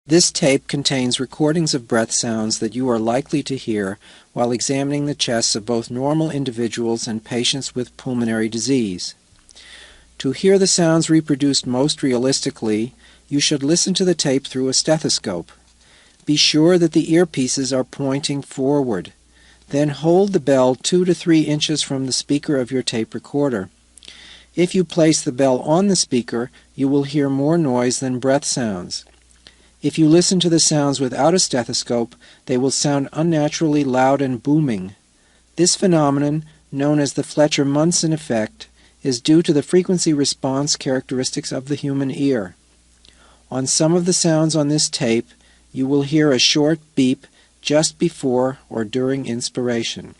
This tape contains recordings of breath sounds that you are likely to hear while examining the chests of both normal individuals and patients with pulmonary disease. To hear the sounds reproduced most realistically, you should listen to the tape through a stethoscope. Be sure that the earpieces are pointing forward. Then hold the bell 2 to 3 inches from the speaker of your tape recorder. If you place the bell on the speaker, you will hear more noise than breath sounds. If you listen to the sounds without a stethoscope, they will sound unnaturally loud and booming. This phenomenon, known as the Fletcher-Munson effect, is due to the frequency response characteristics of the human ear. On some of the sounds on this tape, you will hear a short beep just before or during inspiration.